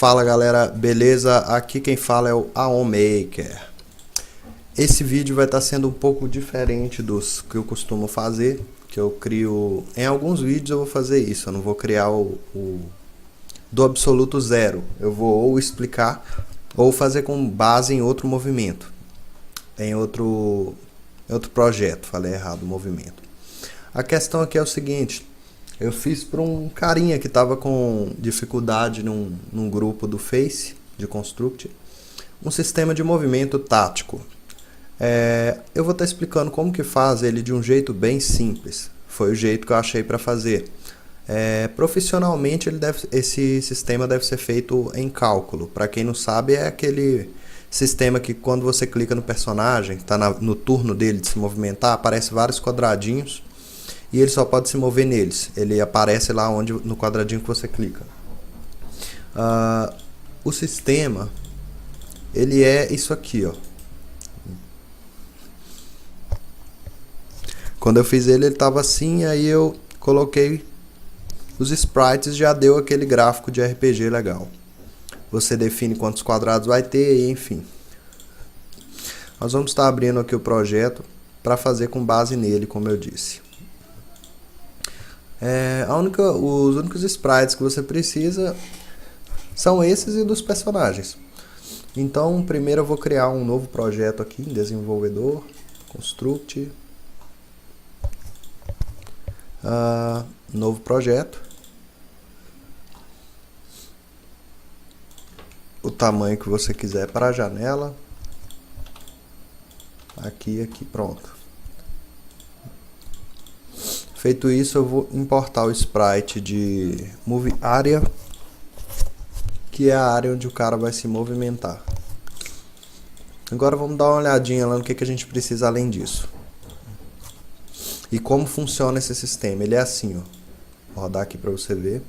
Fala galera, beleza? Aqui quem fala é o AOMaker. Esse vídeo vai estar sendo um pouco diferente dos que eu costumo fazer, que eu crio... Em alguns vídeos eu vou fazer isso, eu não vou criar o do absoluto zero. Eu vou ou explicar ou fazer com base em outro movimento, em outro projeto, falei errado o movimento. A questão aqui é o seguinte... Eu fiz para um carinha que estava com dificuldade num grupo do Face, de Construct, um sistema de movimento tático. Eu vou estar explicando como que faz ele de um jeito bem simples. Foi o jeito que eu achei para fazer. Profissionalmente, esse sistema deve ser feito em cálculo. Para quem não sabe, é aquele sistema que quando você clica no personagem, está no turno dele de se movimentar, aparece vários quadradinhos. E ele só pode se mover neles. Ele aparece lá no quadradinho que você clica. O sistema, ele é isso aqui, ó. Quando eu fiz ele estava assim, aí eu coloquei os sprites, já deu aquele gráfico de RPG legal. Você define quantos quadrados vai ter, enfim. Nós vamos estar abrindo aqui o projeto para fazer com base nele, como eu disse. Os únicos sprites que você precisa são esses e dos personagens. Então, primeiro eu vou criar um novo projeto aqui em desenvolvedor, construct, novo projeto, o tamanho que você quiser para a janela, aqui, pronto. Feito isso, eu vou importar o sprite de Move Area, que é a área onde o cara vai se movimentar. Agora vamos dar uma olhadinha lá no que a gente precisa além disso. E como funciona esse sistema. Ele é assim, ó. Vou rodar aqui para você ver.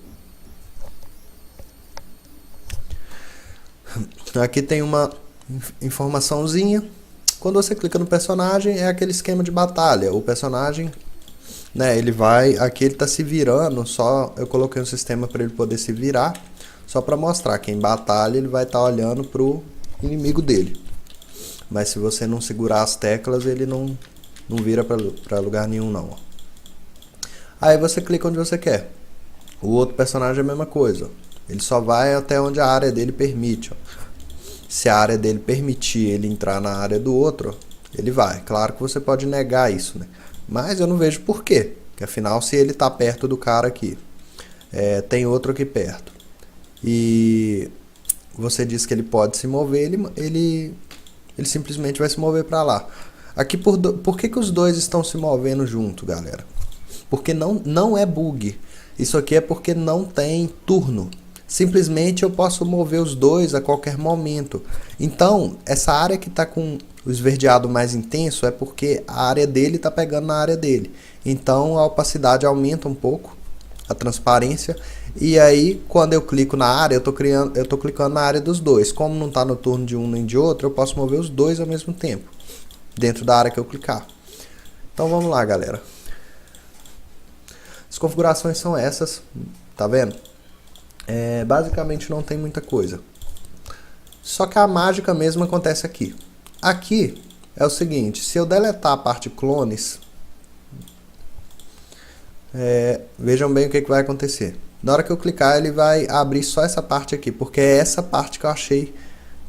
Aqui tem uma informaçãozinha. Quando você clica no personagem, é aquele esquema de batalha. O personagem... ele vai, aqui ele está se virando, eu coloquei um sistema para ele poder se virar, só para mostrar que em batalha ele vai estar olhando para o inimigo dele. Mas se você não segurar as teclas, ele não vira para lugar nenhum não. Ó. Aí você clica onde você quer. O outro personagem é a mesma coisa. Ele só vai até onde a área dele permite. Ó. Se a área dele permitir ele entrar na área do outro, ele vai. Claro que você pode negar isso, né? Mas eu não vejo por quê. Porque afinal, se ele está perto do cara aqui, tem outro aqui perto, e você diz que ele pode se mover, ele simplesmente vai se mover para lá. Aqui por que os dois estão se movendo junto, galera? Porque não é bug. Isso aqui é porque não tem turno. Simplesmente eu posso mover os dois a qualquer momento. Então, essa área que está com o esverdeado mais intenso é porque a área dele está pegando na área dele. Então, a opacidade aumenta um pouco, a transparência. E aí, quando eu clico na área, eu estou clicando na área dos dois. Como não está no turno de um nem de outro, eu posso mover os dois ao mesmo tempo, dentro da área que eu clicar. Então, vamos lá, galera. As configurações são essas, tá vendo? Basicamente não tem muita coisa. Só que a mágica mesmo acontece aqui. Aqui é o seguinte, se eu deletar a parte clones, vejam bem o que vai acontecer. Na hora que eu clicar, ele vai abrir só essa parte aqui, porque é essa parte que eu achei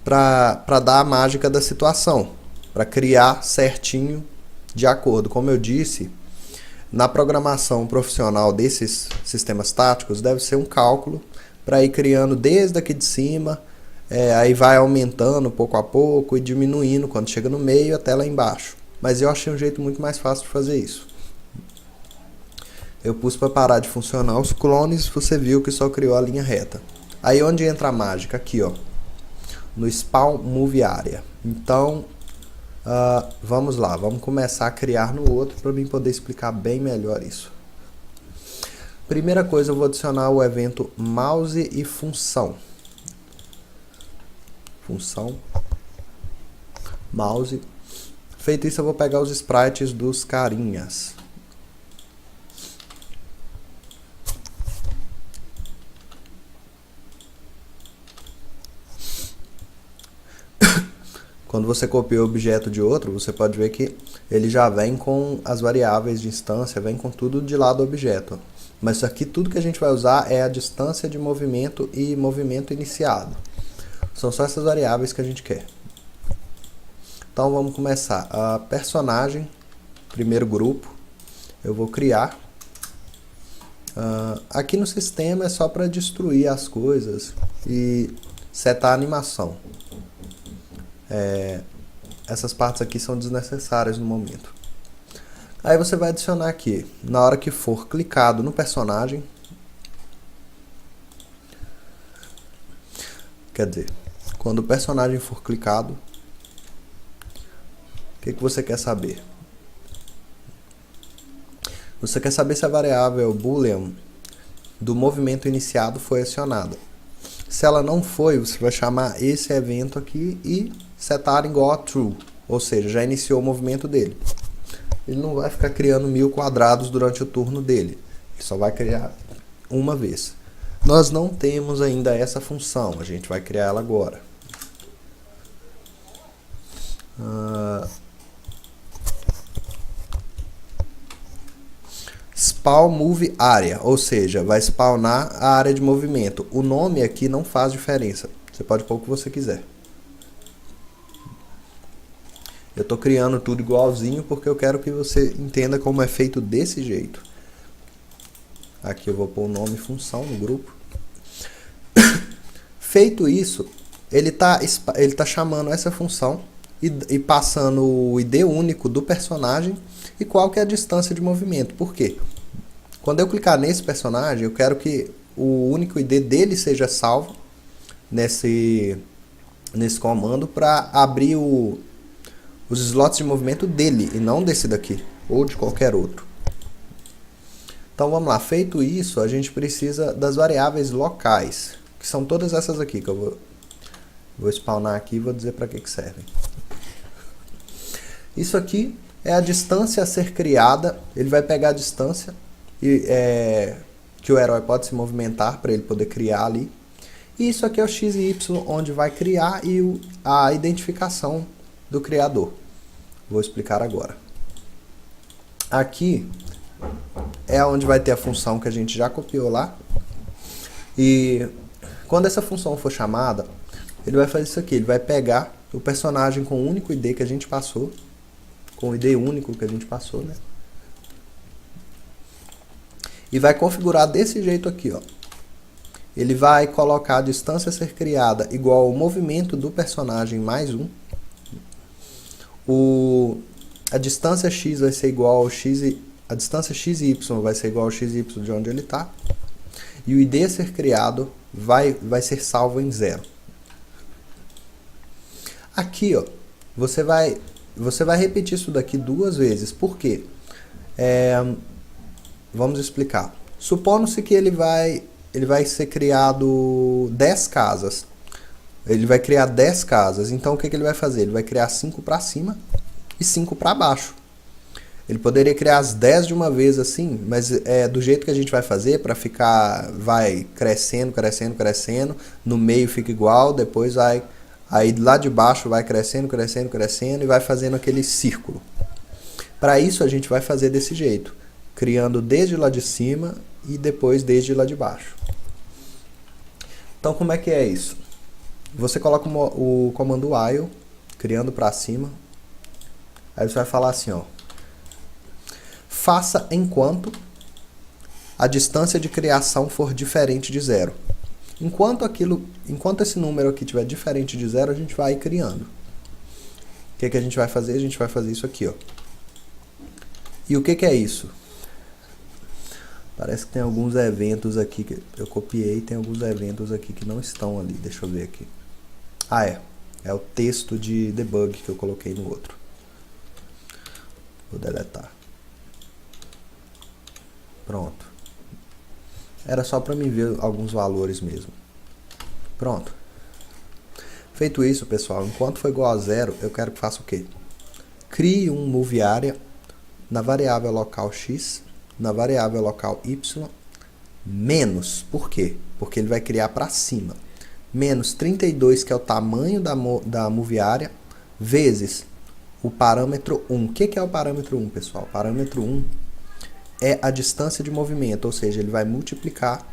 para dar a mágica da situação, para criar certinho de acordo. Como eu disse, na programação profissional desses sistemas táticos, deve ser um cálculo para ir criando desde aqui de cima, aí vai aumentando pouco a pouco e diminuindo quando chega no meio até lá embaixo. Mas eu achei um jeito muito mais fácil de fazer isso. Eu pus para parar de funcionar os clones, você viu que só criou a linha reta. Aí onde entra a mágica? Aqui, ó, no Spawn Move Area. Então, vamos lá, vamos começar a criar no outro para mim poder explicar bem melhor isso. Primeira coisa, eu vou adicionar o evento mouse e função. Função, mouse. Feito isso, eu vou pegar os sprites dos carinhas. Quando você copia o objeto de outro, você pode ver que ele já vem com as variáveis de instância, vem com tudo de lá do objeto. Mas isso aqui, tudo que a gente vai usar é a distância de movimento e movimento iniciado. São só essas variáveis que a gente quer. Então vamos começar. A personagem, primeiro grupo, eu vou criar. Aqui no sistema é só para destruir as coisas e setar a animação. Essas partes aqui são desnecessárias no momento. Aí você vai adicionar aqui, na hora que for clicado no personagem, quer dizer, quando o personagem for clicado, o que você quer saber? Você quer saber se a variável boolean do movimento iniciado foi acionada. Se ela não foi, você vai chamar esse evento aqui e setar igual a true, ou seja, já iniciou o movimento dele. Ele não vai ficar criando 1000 quadrados durante o turno dele, ele só vai criar uma vez. Nós não temos ainda essa função, a gente vai criar ela agora. Spawn Move Area, ou seja, vai spawnar a área de movimento. O nome aqui não faz diferença, você pode pôr o que você quiser. Eu estou criando tudo igualzinho porque eu quero que você entenda como é feito desse jeito. Aqui eu vou pôr o nome e função no grupo. Feito isso, ele tá chamando essa função e passando o ID único do personagem e qual que é a distância de movimento. Por quê? Quando eu clicar nesse personagem, eu quero que o único ID dele seja salvo nesse comando para abrir os slots de movimento dele e não desse daqui ou de qualquer outro. Então vamos lá, feito isso, a gente precisa das variáveis locais, que são todas essas aqui que eu vou spawnar aqui e vou dizer para que servem. Isso aqui é a distância a ser criada, ele vai pegar a distância que o herói pode se movimentar para ele poder criar ali. E isso aqui é o x e y, onde vai criar e a identificação do criador. Vou explicar agora. Aqui é onde vai ter a função que a gente já copiou lá. E quando essa função for chamada, ele vai fazer isso aqui. Ele vai pegar o personagem com o único ID que a gente passou, com o ID único que a gente passou, né? E vai configurar desse jeito aqui, ó. Ele vai colocar a distância a ser criada igual ao movimento do personagem mais 1. A distância x vai ser igual ao a distância x e y vai ser igual ao x e y de onde ele está. E o ID a ser criado vai ser salvo em 0. Aqui, ó, você vai repetir isso daqui 2 vezes. Por quê? Vamos explicar. Supondo-se que ele vai ser criado 10 casas. Ele vai criar 10 casas. Então o que ele vai fazer? Ele vai criar 5 para cima e 5 para baixo. Ele poderia criar as 10 de uma vez assim, mas do jeito que a gente vai fazer, para ficar, vai crescendo, crescendo, crescendo, no meio fica igual, depois aí lá de baixo vai crescendo, crescendo, crescendo e vai fazendo aquele círculo. Para isso a gente vai fazer desse jeito, criando desde lá de cima e depois desde lá de baixo. Então como é que é isso? Você coloca o comando while, criando para cima, aí você vai falar assim, ó, faça enquanto a distância de criação for diferente de 0. Enquanto esse número aqui estiver diferente de 0, a gente vai criando. O que a gente vai fazer? A gente vai fazer isso aqui, ó. E o que é isso? Parece que tem alguns eventos aqui que eu copiei, tem alguns eventos aqui que não estão ali. Deixa eu ver aqui. Ah, é o texto de debug que eu coloquei no outro. Vou deletar. Pronto. Era só para mim ver alguns valores mesmo. Pronto. Feito isso, pessoal, enquanto for igual a 0, eu quero que faça o quê? Crie um move area na variável local x, na variável local y, menos. Por quê? Porque ele vai criar para cima. Menos 32, que é o tamanho da move area, vezes o parâmetro 1. O que é o parâmetro 1, pessoal? O parâmetro 1 é a distância de movimento, ou seja, ele vai multiplicar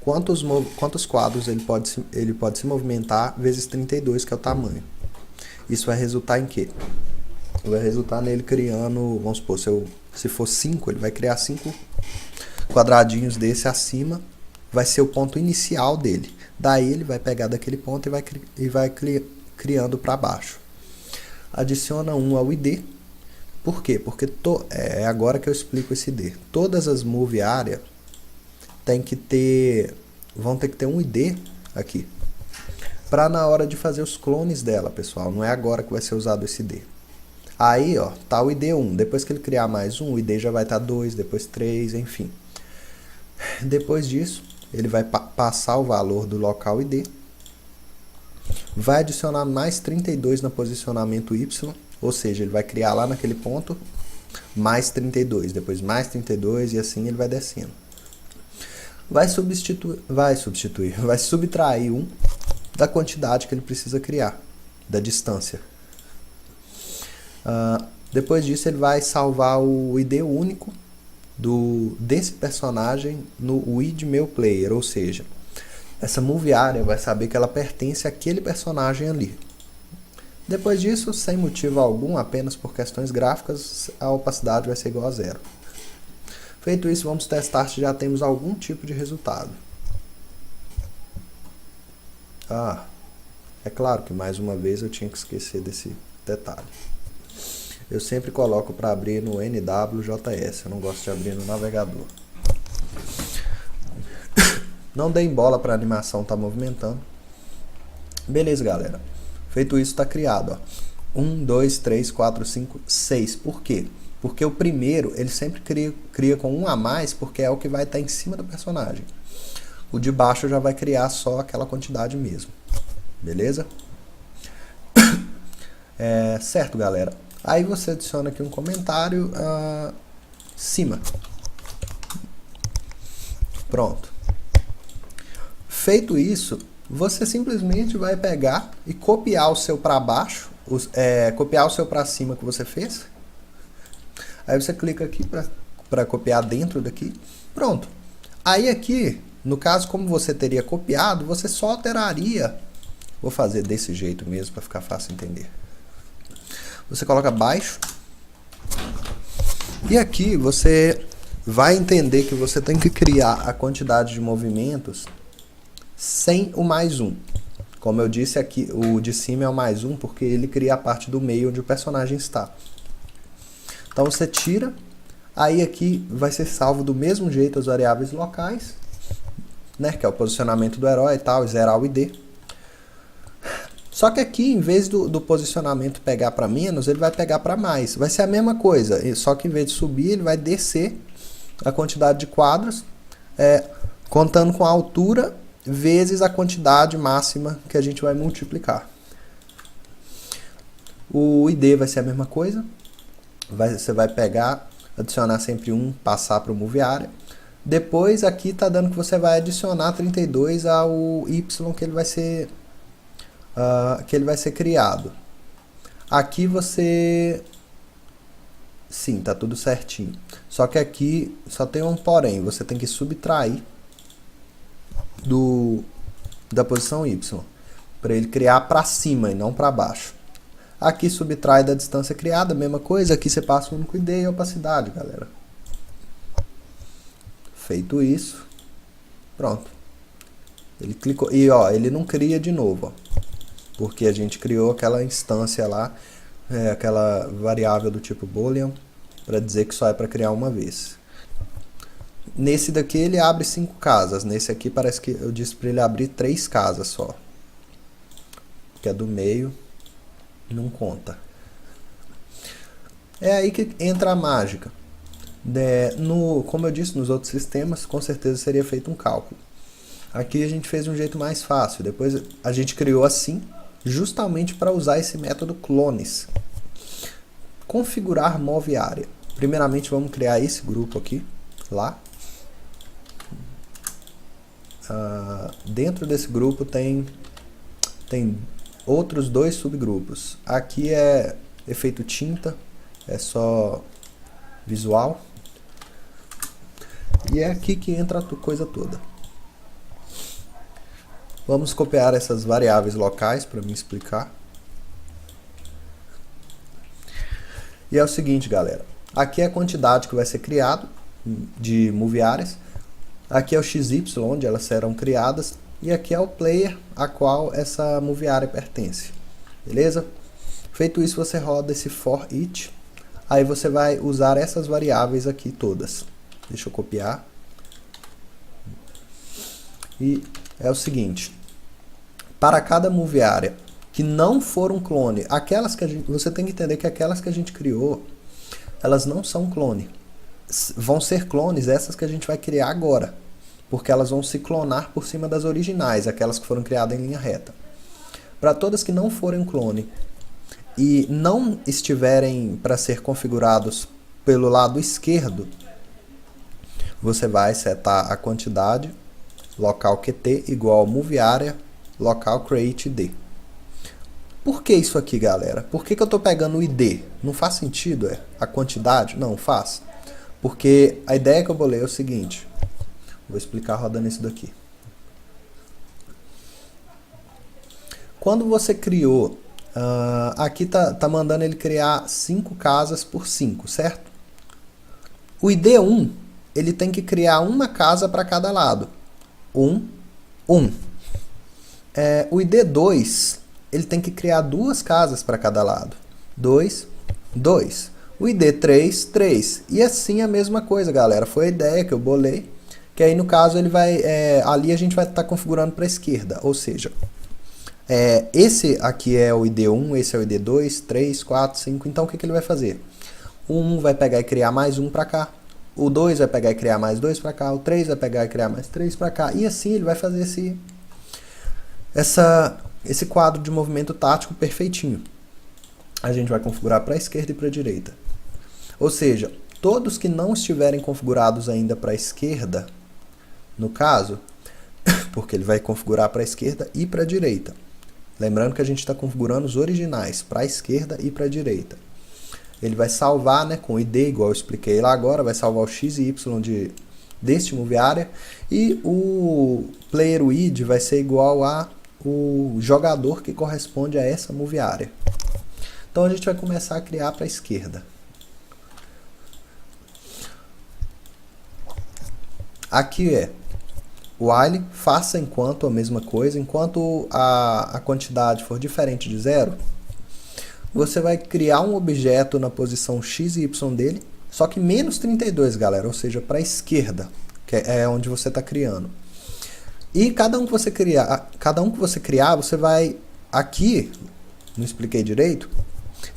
quantos quadros ele pode se movimentar vezes 32, que é o tamanho. Isso vai resultar em quê? Vai resultar nele criando, vamos supor, se for 5, ele vai criar 5 quadradinhos desse acima, vai ser o ponto inicial dele. Daí ele vai pegar daquele ponto e vai criando para baixo. Adiciona 1 ao ID. Por quê? Porque é agora que eu explico esse ID. Todas as move area vão ter que ter um ID aqui. Para na hora de fazer os clones dela, pessoal. Não é agora que vai ser usado esse ID. Aí, ó, tá o ID 1. Depois que ele criar mais um, o ID já vai estar 2, depois 3, enfim. Depois disso, ele vai passar o valor do local ID. Vai adicionar mais 32 no posicionamento Y. Ou seja, ele vai criar lá naquele ponto mais 32, depois mais 32 e assim ele vai descendo. Vai subtrair 1 da quantidade que ele precisa criar, da distância. Depois disso ele vai salvar o ID único desse personagem no id meu player, ou seja, essa move area vai saber que ela pertence àquele personagem ali. Depois disso, sem motivo algum, apenas por questões gráficas, a opacidade vai ser igual a 0. Feito isso, vamos testar se já temos algum tipo de resultado. É claro que mais uma vez eu tinha que esquecer desse detalhe. Eu sempre coloco para abrir no NWJS, eu não gosto de abrir no navegador. Não deem bola para a animação estar movimentando. Beleza, galera. Feito isso, está criado. 1, 2, 3, 4, 5, 6. Por quê? Porque o primeiro, ele sempre cria com 1 a mais, porque é o que vai estar em cima do personagem. O de baixo já vai criar só aquela quantidade mesmo. Beleza? Certo, galera. Aí você adiciona aqui um comentário cima. Pronto. Feito isso, você simplesmente vai pegar e copiar o seu para baixo, copiar o seu para cima que você fez. Aí você clica aqui para copiar dentro daqui. Pronto. Aí aqui, no caso, como você teria copiado, você só alteraria. Vou fazer desse jeito mesmo para ficar fácil entender. Você coloca baixo. E aqui você vai entender que você tem que criar a quantidade de movimentos sem o mais um. Como eu disse aqui, o de cima é o mais um porque ele cria a parte do meio onde o personagem está. Então você tira, aí aqui vai ser salvo do mesmo jeito as variáveis locais, né, que é o posicionamento do herói e tal, zerar o ID. Só que aqui, em vez do posicionamento pegar para menos, ele vai pegar para mais. Vai ser a mesma coisa, só que em vez de subir, ele vai descer a quantidade de quadros, contando com a altura vezes a quantidade máxima que a gente vai multiplicar. O ID vai ser a mesma coisa. Você vai pegar, adicionar sempre 1, passar para o move area. Depois aqui está dando que você vai adicionar 32 ao Y que ele vai ser criado. Aqui você... Sim, tá tudo certinho. Só que aqui só tem um porém. Você tem que subtrair da posição Y para ele criar para cima e não para baixo. Aqui subtrai da distância criada, mesma coisa. Aqui você passa o único ID e opacidade, galera. Feito isso, pronto. Ele clicou e ó, ele não cria de novo, ó, porque a gente criou aquela instância lá, aquela variável do tipo boolean, para dizer que só é para criar uma vez. Nesse daqui ele abre 5 casas, nesse aqui parece que eu disse para ele abrir 3 casas só, que é do meio, não conta. É aí que entra a mágica. Como eu disse, nos outros sistemas, com certeza seria feito um cálculo. Aqui a gente fez de um jeito mais fácil. Depois a gente criou assim, justamente para usar esse método clones. Configurar move area. Primeiramente vamos criar esse grupo aqui, lá. Dentro desse grupo tem outros dois subgrupos. Aqui é efeito tinta, é só visual. E é aqui que entra a coisa toda. Vamos copiar essas variáveis locais para me explicar. E é o seguinte, galera. Aqui é a quantidade que vai ser criado de movie áreas. Aqui é o XY, onde elas serão criadas. E aqui é o player a qual essa movie area pertence. Beleza? Feito isso, você roda esse for each. Aí você vai usar essas variáveis aqui todas. Deixa eu copiar. E é o seguinte. Para cada movie area que não for um clone, aquelas que você tem que entender que aquelas que a gente criou, elas não são clone. Vão ser clones essas que a gente vai criar agora. Porque elas vão se clonar por cima das originais, aquelas que foram criadas em linha reta. Para todas que não forem um clone e não estiverem para ser configurados pelo lado esquerdo, você vai setar a quantidade local QT igual ao movie area local create ID. Por que isso aqui, galera? Por que eu estou pegando o ID? Não faz sentido, a quantidade? Não faz. Porque a ideia que eu bolei é o seguinte. Vou explicar rodando isso daqui. Quando você criou, aqui tá mandando ele criar 5 casas por 5, certo? O ID1, ele tem que criar uma casa para cada lado. 1. O ID2, ele tem que criar 2 casas para cada lado. 2. O ID3, 3. E assim a mesma coisa, galera. Foi a ideia que eu bolei. Que aí no caso ele vai, ali a gente vai estar configurando para a esquerda, ou seja, esse aqui é o ID1, esse é o ID2, 3, 4, 5, então o que ele vai fazer? O 1 vai pegar e criar mais 1 para cá, o 2 vai pegar e criar mais 2 para cá, o 3 vai pegar e criar mais 3 para cá, e assim ele vai fazer esse quadro de movimento tático perfeitinho. A gente vai configurar para a esquerda e para a direita. Ou seja, todos que não estiverem configurados ainda para a esquerda, no caso, porque ele vai configurar para a esquerda e para a direita. Lembrando que a gente está configurando os originais, para a esquerda e para a direita. Ele vai salvar, né, com ID, igual eu expliquei lá agora, vai salvar o X e Y deste movie area, e o player id vai ser igual a o jogador que corresponde a essa movie area. Então a gente vai começar a criar para a esquerda. Aqui é while, faça enquanto a mesma coisa, enquanto a quantidade for diferente de 0, você vai criar um objeto na posição x e y dele, só que menos 32, galera, ou seja, para a esquerda, que é onde você está criando. E cada um que você criar, você vai, aqui, não expliquei direito,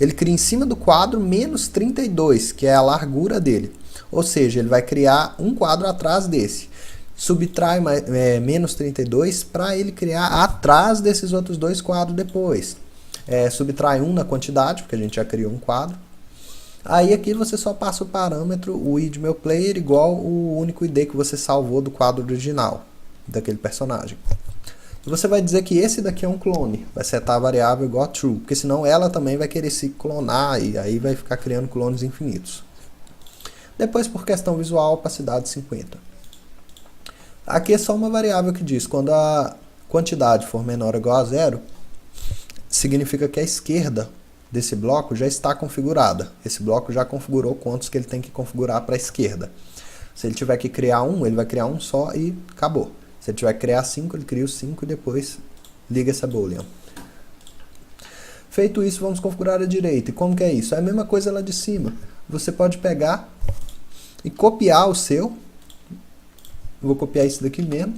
ele cria em cima do quadro menos 32, que é a largura dele. Ou seja, ele vai criar um quadro atrás desse. Subtrai menos 32 para ele criar atrás desses outros 2 quadros depois. Subtrai 1 na quantidade, porque a gente já criou um quadro. Aí aqui você só passa o parâmetro, o id meu player, igual o único id que você salvou do quadro original, daquele personagem. E você vai dizer que esse daqui é um clone. Vai setar a variável igual a true, porque senão ela também vai querer se clonar e aí vai ficar criando clones infinitos. Depois, por questão visual, opacidade 50. Aqui é só uma variável que diz, quando a quantidade for menor ou igual a 0, significa que a esquerda desse bloco já está configurada. Esse bloco já configurou quantos que ele tem que configurar para a esquerda. Se ele tiver que criar um, ele vai criar um só e acabou. Se ele tiver que criar 5, ele cria os 5 e depois liga essa boolean. Feito isso, vamos configurar a direita. E como que é isso? É a mesma coisa lá de cima. Você pode pegar e copiar o seu. Vou copiar isso daqui mesmo.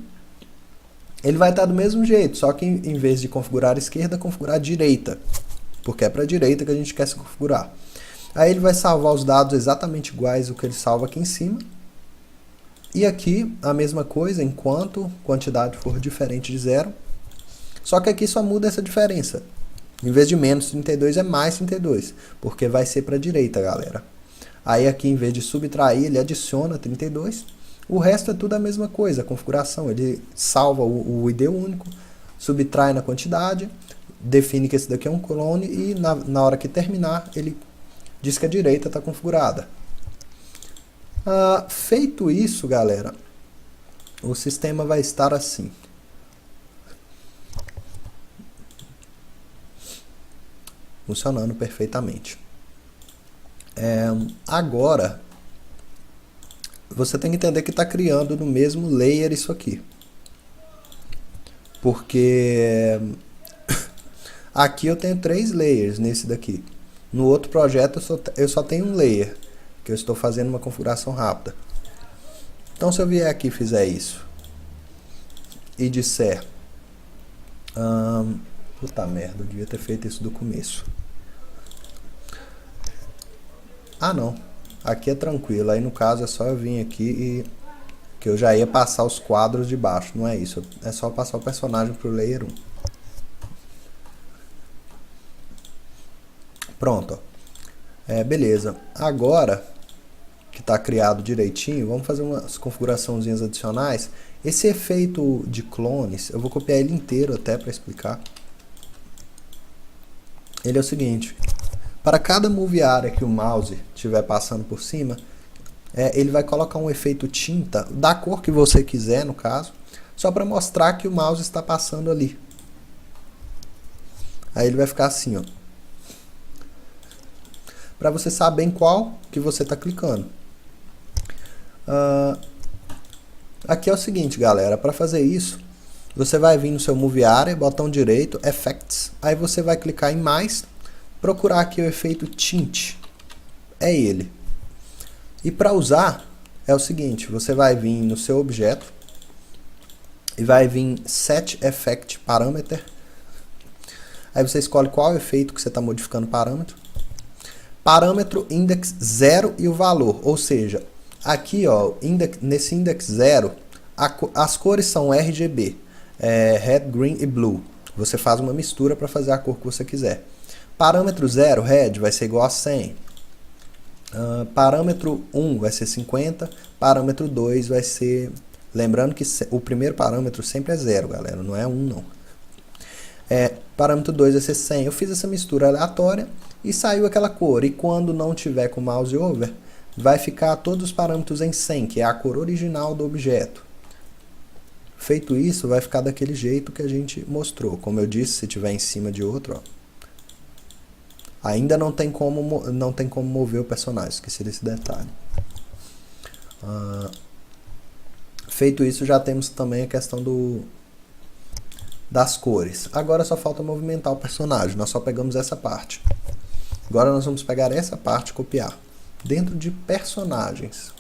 Ele vai estar do mesmo jeito, só que em vez de configurar a esquerda, configurar a direita. Porque é para a direita que a gente quer se configurar. Aí ele vai salvar os dados exatamente iguais ao que ele salva aqui em cima. E aqui a mesma coisa, enquanto a quantidade for diferente de 0. Só que aqui só muda essa diferença. Em vez de menos 32 é mais 32, porque vai ser para a direita, galera. Aí aqui, em vez de subtrair, ele adiciona 32. O resto é tudo a mesma coisa, a configuração. Ele salva o ID único, subtrai na quantidade, define que esse daqui é um clone e na hora que terminar, ele diz que a direita está configurada. Feito isso, galera, o sistema vai estar assim. Funcionando perfeitamente. Agora, você tem que entender que está criando no mesmo layer isso aqui. Porque aqui eu tenho 3 layers nesse daqui. No outro projeto eu só tenho um layer, que eu estou fazendo uma configuração rápida. Então se eu vier aqui e fizer isso, e disser... puta merda, eu devia ter feito isso do começo. Não. Aqui é tranquilo. Aí no caso é só eu vir aqui e... que eu já ia passar os quadros de baixo. Não é isso. É só passar o personagem pro layer 1. Pronto. Beleza. Agora que está criado direitinho, vamos fazer umas configuraçõezinhas adicionais. Esse efeito de clones, eu vou copiar ele inteiro até para explicar. Ele é o seguinte: para cada move area que o mouse estiver passando por cima, ele vai colocar um efeito tinta, da cor que você quiser no caso, só para mostrar que o mouse está passando ali. Aí ele vai ficar assim, ó, para você saber em qual que você está clicando. Aqui é o seguinte, galera, para fazer isso, você vai vir no seu Move Area, botão direito, Effects, aí você vai clicar em mais, procurar aqui o efeito Tint, é ele. E para usar, é o seguinte, você vai vir no seu objeto, e vai vir Set Effect Parameter, aí você escolhe qual efeito que você está modificando o parâmetro, parâmetro index 0 e o valor, ou seja, aqui ó, nesse index 0, as cores são RGB, Red, Green e Blue. Você faz uma mistura para fazer a cor que você quiser. Parâmetro 0, Red, vai ser igual a 100. Parâmetro 1 vai ser 50. Parâmetro 2 vai ser... Lembrando que o primeiro parâmetro sempre é 0, galera, não é 1 não. Parâmetro 2 vai ser 100. Eu fiz essa mistura aleatória e saiu aquela cor. E quando não tiver com mouse over, vai ficar todos os parâmetros em 100, que é a cor original do objeto. Feito isso, vai ficar daquele jeito que a gente mostrou. Como eu disse, se tiver em cima de outro, ó, ainda não tem como mover o personagem, esqueci desse detalhe. Feito isso, já temos também a questão das cores. Agora só falta movimentar o personagem, nós só pegamos essa parte. Agora nós vamos pegar essa parte e copiar. Dentro de personagens.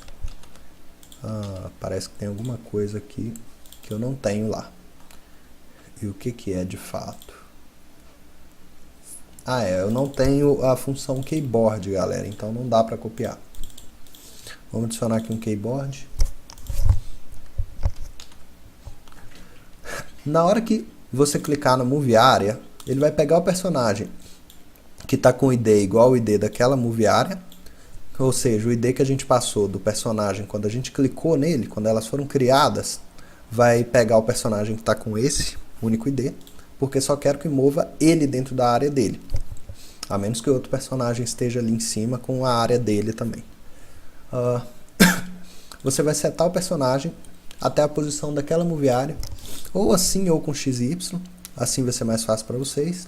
Parece que tem alguma coisa aqui que eu não tenho lá. E o que é de fato? Eu não tenho a função keyboard, galera, então não dá para copiar. Vamos adicionar aqui um keyboard. Na hora que você clicar no Move Area, ele vai pegar o personagem que está com o ID igual ao ID daquela Move Area, ou seja, o ID que a gente passou do personagem quando a gente clicou nele, quando elas foram criadas, vai pegar o personagem que está com esse único ID, porque só quero que mova ele dentro da área dele, a menos que outro personagem esteja ali em cima com a área dele também. Você vai setar o personagem até a posição daquela Move Area, ou assim ou com XY, assim vai ser mais fácil para vocês.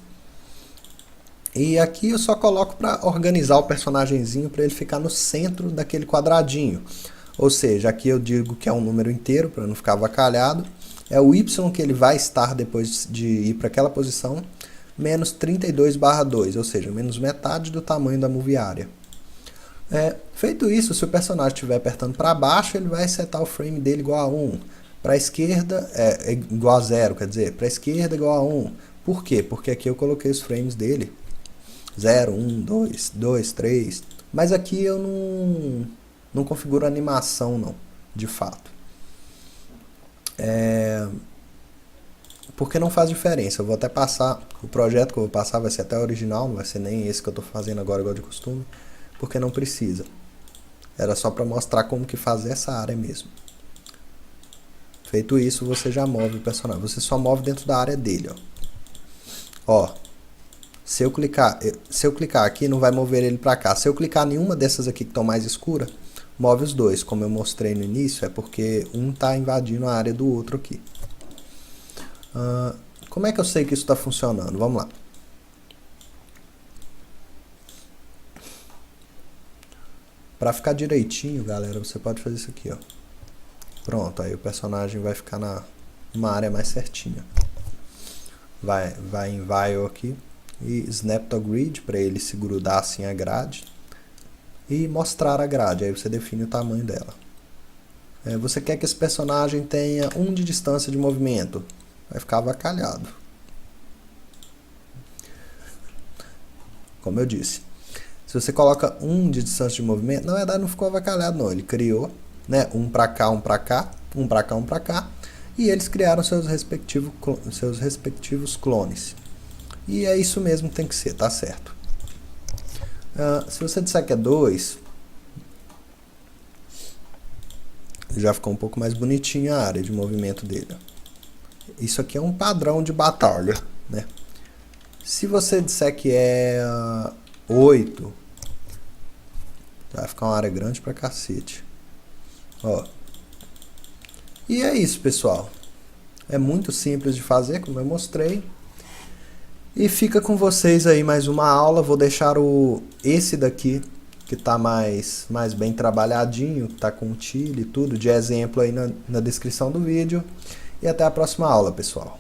E aqui eu só coloco para organizar o personagemzinho para ele ficar no centro daquele quadradinho. Ou seja, aqui eu digo que é um número inteiro para não ficar avacalhado. É o Y que ele vai estar depois de ir para aquela posição, menos 32/2, ou seja, menos metade do tamanho da Move Area. Feito isso, se o personagem estiver apertando para baixo, ele vai setar o frame dele igual a 1. Para a esquerda é igual a 0, quer dizer, para a esquerda igual a 1. Por quê? Porque aqui eu coloquei os frames dele 0, 1, 2, 2, 3. Mas aqui eu não configuro animação não, de fato. Porque não faz diferença. Eu vou até passar, o projeto que eu vou passar vai ser até original, não vai ser nem esse que eu estou fazendo agora igual de costume, porque não precisa. Era só para mostrar como que fazer essa área mesmo. Feito isso, você já move o personagem. Você só move dentro da área dele, ó. Se eu clicar aqui, não vai mover ele para cá. Se eu clicar em uma dessas aqui que estão mais escuras, move os dois. Como eu mostrei no início, é porque um está invadindo a área do outro aqui. Como é que eu sei que isso está funcionando? Vamos lá. Para ficar direitinho, galera, você pode fazer isso aqui, ó. Pronto, aí o personagem vai ficar numa área mais certinha. Vai em Vile aqui e Snap to Grid para ele se grudar assim a grade e mostrar a grade. Aí você define o tamanho dela. Você quer que esse personagem tenha 1 de distância de movimento? Vai ficar avacalhado. Como eu disse. Se você coloca 1 de distância de movimento, na verdade não ficou avacalhado não. Ele criou, né, um para cá, um para cá, um para cá, um para cá. E eles criaram seus respectivos clones. E é isso mesmo que tem que ser, tá certo. Se você disser que é 2, já ficou um pouco mais bonitinha a área de movimento dele. Isso aqui é um padrão de batalha, né? Se você disser que é 8, vai ficar uma área grande pra cacete. Ó. E é isso, pessoal. É muito simples de fazer, como eu mostrei. E fica com vocês aí mais uma aula. Vou deixar esse daqui, que está mais bem trabalhadinho, que está com tile e tudo, de exemplo aí na descrição do vídeo. E até a próxima aula, pessoal.